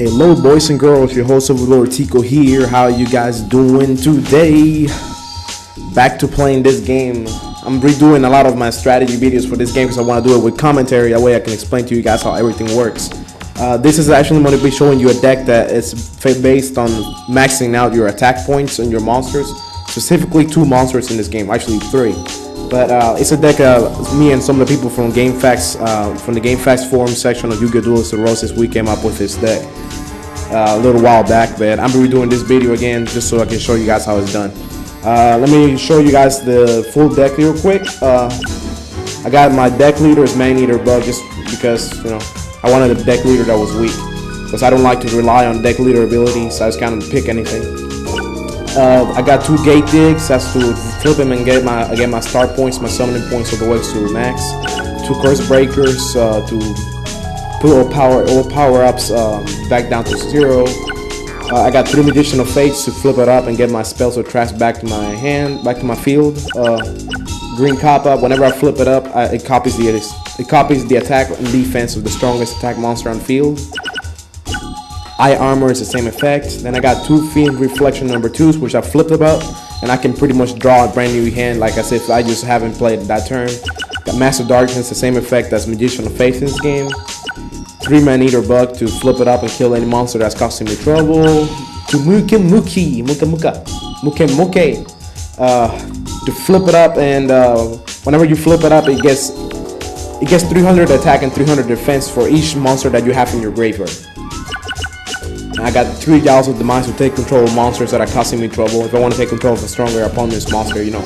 Hello boys and girls, your host Underlordtico here. How are you guys doing today? Back to playing this game. I'm redoing a lot of my strategy videos for this game because I want to do it with commentary. That way I can explain to you guys how everything works. This is actually going to be showing you a deck that is based on maxing out your attack points on your monsters. Specifically 2 monsters in this game, actually 3. But it's a deck me and some of the people from gamefaqs, from the gamefaqs forum section of Yugioh The Duelists, we came up with this deck a little while back. But I'm redoing this video again just so I can show you guys how it's done. Let me show you guys the full deck real quick. I got my deck leader as Man-Eater Bug just because, you know, I wanted a deck leader that was weak. Because I don't like to rely on deck leader abilities, so I just kind of pick anything. I got 2 gate digs, that's to flip them and get my start points, my summoning points all the way to max. 2 curse breakers to put all power ups back down to 0. I got 3 medicinal fates to flip it up and get my spells or traps back to my hand, back to my field. Green cop up. Whenever I flip it up, it copies the attack and defense of the strongest attack monster on field. Eye armor is the same effect. Then I got 2 fiend reflection number 2s, which I flipped about, and I can pretty much draw a brand new hand like I said if I just haven't played that turn. Got Master Darkness, the same effect as Magician of Faith in this game. 3 Man-Eater Bug to flip it up and kill any monster that's costing me trouble. To to flip it up, and whenever you flip it up, it gets 300 attack and 300 defense for each monster that you have in your graveyard. I got 3 Jaws of Demise to take control of monsters that are causing me trouble. If I want to take control of a stronger opponent's monster, you know.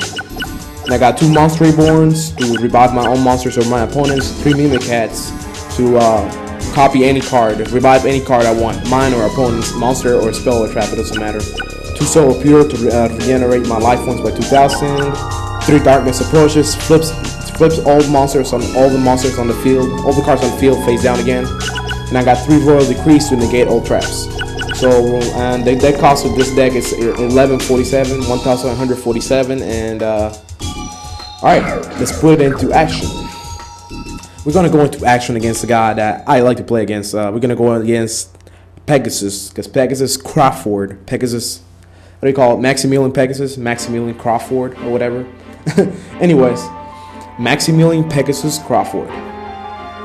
And I got 2 Monster Reborns to revive my own monsters or my opponents. 3 Mimic Hats to copy any card, revive any card I want, mine or opponent's monster or spell or trap, it doesn't matter. 2 Soul Pure to regenerate my life points by 2,000. 3 Darkness Approaches, flips all the monsters on the field, all the cards on the field face down again. And I got 3 Royal Decrees to negate all traps. So, and the deck cost of this deck is 1147, 1147, and alright, let's put it into action. We're gonna go into action against the guy that I like to play against. We're gonna go against Pegasus, because Pegasus Crawford, Pegasus, what do you call it? Maximilian Pegasus, Maximilian Crawford, or whatever. Anyways, Maximilian Pegasus Crawford.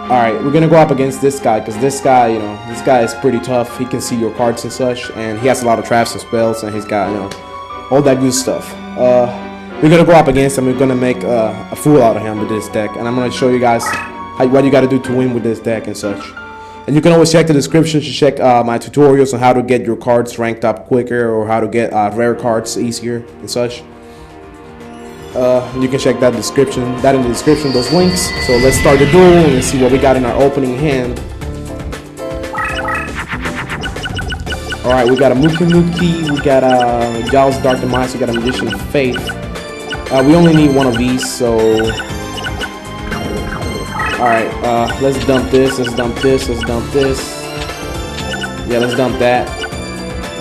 Alright, we're gonna go up against this guy, because this guy, you know, this guy is pretty tough. He can see your cards and such, and he has a lot of traps and spells, and he's got, you know, all that good stuff. We're gonna go up against him. We're gonna make a fool out of him with this deck, and I'm gonna show you guys what you gotta do to win with this deck and such. And you can always check the description to check my tutorials on how to get your cards ranked up quicker, or how to get rare cards easier and such. You can check that in the description, those links. So let's start the duel and see what we got in our opening hand. Alright, we got a Muki, we got a Jaws Dark Demise, we got a Magician of Faith. We only need 1 of these, so... Alright, let's dump this, let's dump this. Yeah, let's dump that.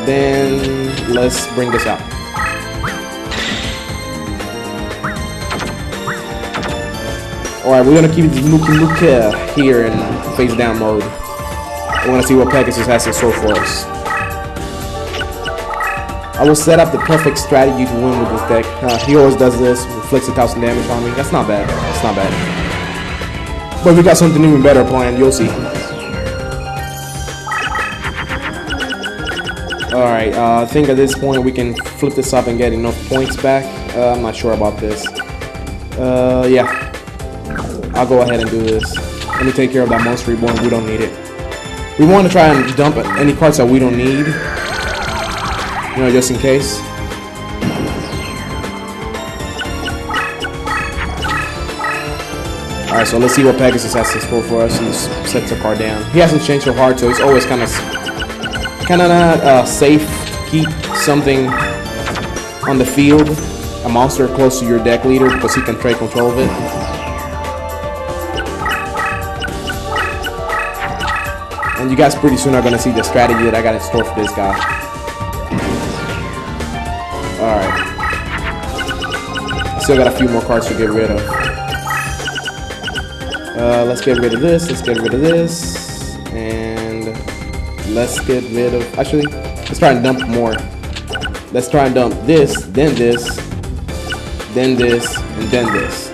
Then, let's bring this out. Alright, we're gonna keep this Muki here in face down mode. I wanna see what Pegasus has in store for us. I will set up the perfect strategy to win with this deck. He always does this, inflicts 1,000 damage on me. That's not bad. That's not bad. But we got something even better planned, you'll see. Alright, I think at this point we can flip this up and get enough points back. I'm not sure about this. Yeah. I'll go ahead and do this. Let me take care of that Monster Reborn. We don't need it. We want to try and dump any cards that we don't need. You know, just in case. Alright, so let's see what Pegasus has in store for us. He sets a card down. He hasn't changed so hard, so it's always kind of not safe to keep something on the field, a monster close to your deck leader, because he can take control of it. And you guys pretty soon are going to see the strategy that I got in store for this guy. Alright. Still got a few more cards to get rid of. Let's get rid of this. Let's get rid of this. And let's get rid of, actually, let's try and dump more. Let's try and dump this, then this, then this, and then this.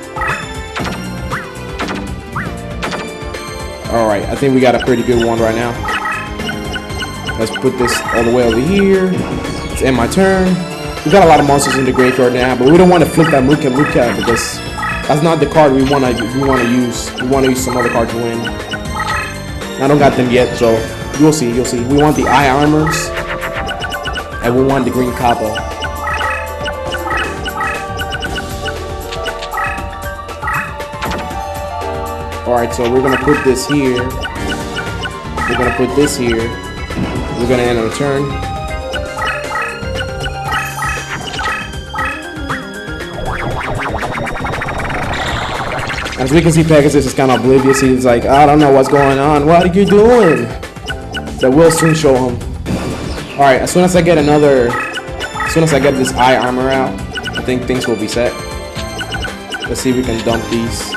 Alright, I think we got a pretty good one right now. Let's put this all the way over here. It's end my turn. We got a lot of monsters in the graveyard now, but we don't want to flip that Muka because that's not the card we want to use. We want to use some other card to win. I don't got them yet, so you'll see. We want the eye armors, and we want the green copper. Alright, so we're gonna put this here. We're gonna put this here. We're gonna end our turn. As we can see, Pegasus is kind of oblivious. He's like, I don't know what's going on. What are you doing? That will soon show him. Alright, as soon as I get this eye armor out, I think things will be set. Let's see if we can dump these.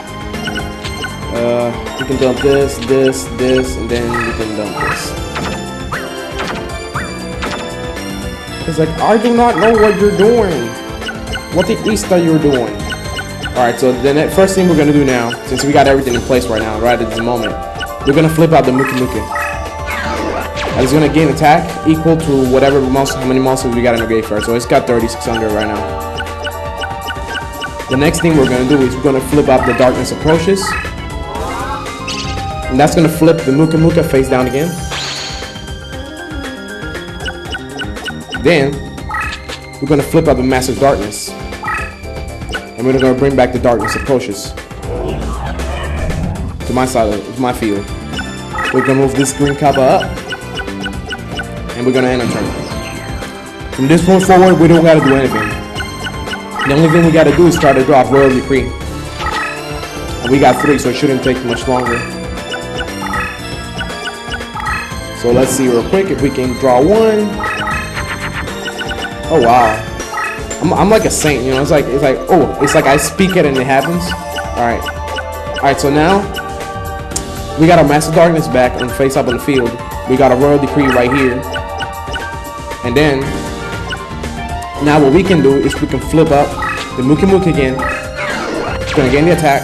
We can dump this, and then we can dump this. It's like, I do not know what you're doing. What the East are you doing? Alright, so the first thing we're gonna do now, since we got everything in place right now, right at this moment, we're gonna flip out the Muka. And it's gonna gain attack equal to whatever monster, how many monsters we got in the graveyard. So it's got 3,600 right now. The next thing we're gonna do is we're gonna flip out the Darkness Approaches. And that's gonna flip the Muka face down again. Then we're gonna flip out the Master Darkness. And we're gonna bring back the Darkness Approaches to my side of my field. We're gonna move this green kappa up. And we're gonna end our turn. From this point forward, we don't gotta do anything. The only thing we gotta do is try to draw Royal Decree. And we got 3, so it shouldn't take much longer. So let's see real quick if we can draw 1. Oh wow. I'm like a saint, you know, it's like I speak it and it happens. Alright, so now we got our Master Darkness back and face up on the field. We got a Royal Decree right here. And then now what we can do is we can flip up the Muka again. It's gonna gain the attack.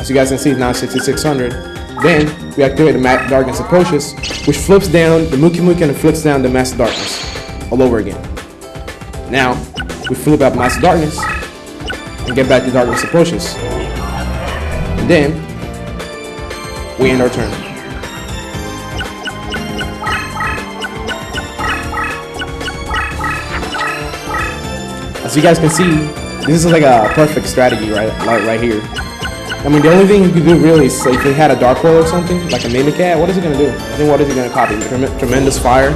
As you guys can see, it's now 6,600. Then we activate the Darkness Approaches, which flips down the Muka and flips down the Master Darkness all over again. Now we flip up Master Darkness and get back the Darkness Approaches. And then we end our turn. As you guys can see, this is like a perfect strategy right here. I mean, the only thing you could do really is if he had a Dark Hole or something, like a Mimicat, what is he gonna do? I think what is he gonna copy? Tremendous Fire.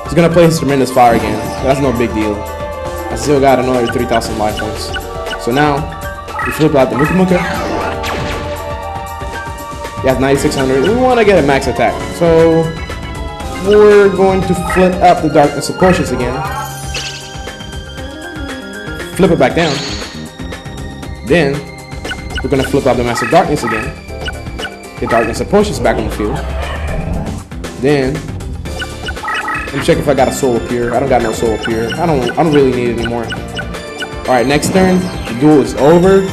He's gonna play his Tremendous Fire again. That's no big deal. I still got another 3,000 life points. So now we flip out the Muka. He has 9,600. We want to get a max attack, so we're going to flip up the Darkness Approaches again. Flip it back down. Then we're gonna flip out the Master Darkness again. The Darkness Approaches back on the field. Then let me check if I got a soul up here. I don't got no soul up here. I don't really need it anymore. Alright, next turn, the duel is over.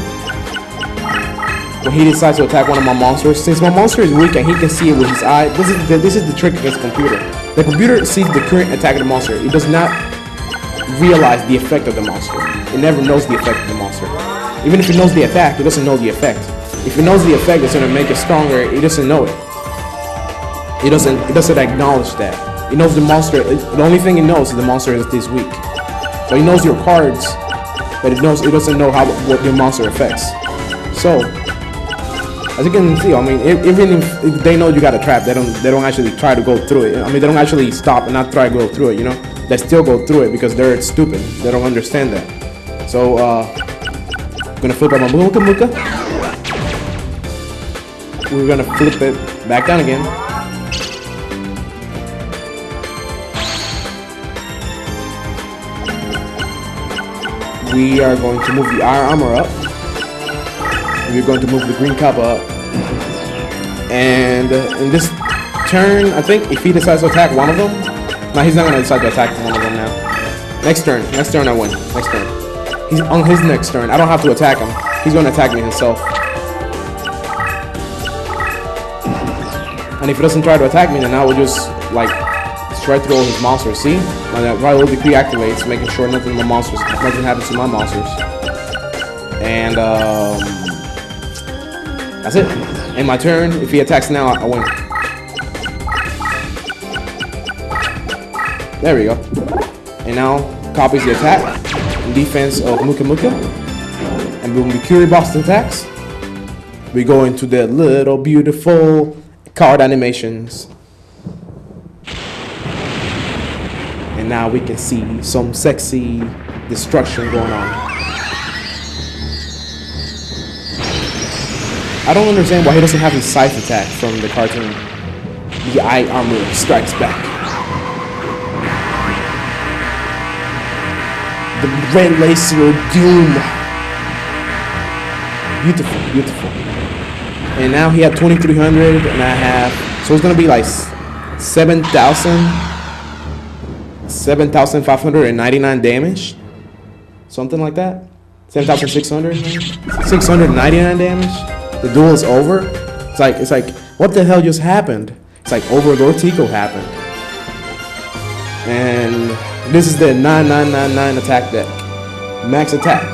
When he decides to attack one of my monsters, since my monster is weak and he can see it with his eye, this is the trick against the computer. The computer sees the current attack of the monster. It does not realize the effect of the monster. It never knows the effect of the monster. Even if it knows the attack, it doesn't know the effect. If it knows the effect, it's gonna make it stronger. It doesn't know it. It doesn't acknowledge that. It knows the monster. The only thing it knows is the monster is this weak. So it knows your cards, but it doesn't know what your monster affects. So as you can see, I mean, even if they know you got a trap, they don't actually try to go through it. I mean, they don't actually stop and not try to go through it. You know, they still go through it because they're stupid. They don't understand that. So I'm gonna flip out my Muka. We're gonna flip it back down again. We are going to move the iron armor up. We're going to move the green kappa up. And in this turn, I think if he decides to attack one of them, no, he's not gonna decide to attack one of them now. Next turn I win. Next turn. He's on his next turn. I don't have to attack him. He's gonna attack me himself. And if he doesn't try to attack me, then I will just like strike through all his monsters. See? My rival decree activates, making sure nothing happens to my monsters. And that's it. In my turn, if he attacks now, I win. There we go. And now copies the attack and defense of Muka Muka. And when the Curie boss attacks, we go into the little beautiful card animations. And now we can see some sexy destruction going on. I don't understand why he doesn't have his scythe attack from the cartoon. The eye armor strikes back. The red laser doom. Beautiful, beautiful. And now he had 2,300 and I have, so it's gonna be like 7,599 damage. Something like that. 7,600. 699 damage. The duel is over. It's like, what the hell just happened? It's like Underlordtico happened. And this is the 9999 attack deck. Max attack.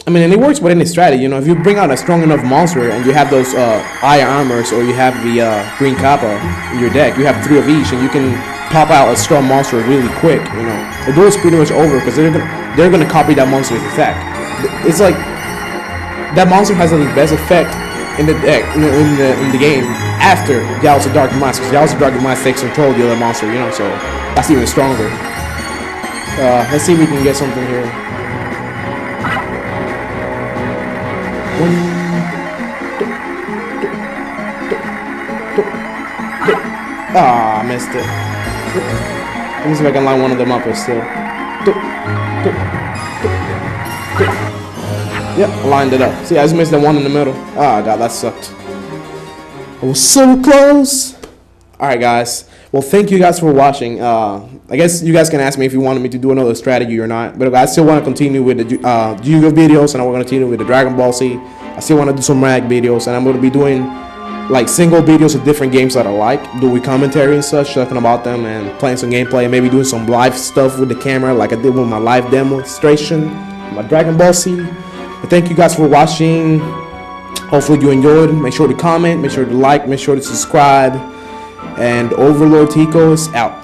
I mean, and it works with any strategy. You know, if you bring out a strong enough monster and you have those eye armors or you have the green kappa in your deck, you have 3 of each, and you can pop out a strong monster really quick. You know, the duel is pretty much over because they're gonna copy that monster's attack. It's like that monster has the best effect in the deck in the game after Gallows of Dark Demise, because Gallows of Dark Demise takes control of the other monster. You know, so that's even stronger. Let's see if we can get something here. Ah, I missed it. Let me see if I can line one of them up still. Yep, I lined it up. See, I just missed that one in the middle. Ah, God, that sucked. I was so close. Alright, guys. Well, thank you guys for watching. I guess you guys can ask me if you wanted me to do another strategy or not. But I still want to continue with the Yugioh videos, and I'm going to continue with the Dragon Ball Z. I still want to do some rag videos, and I'm going to be doing like single videos of different games that I like, doing commentary and such, talking about them and playing some gameplay, and maybe doing some live stuff with the camera like I did with my live demonstration, my Dragon Ball Z. But thank you guys for watching. Hopefully you enjoyed. Make sure to comment, make sure to like, make sure to subscribe, and Underlordtico is out.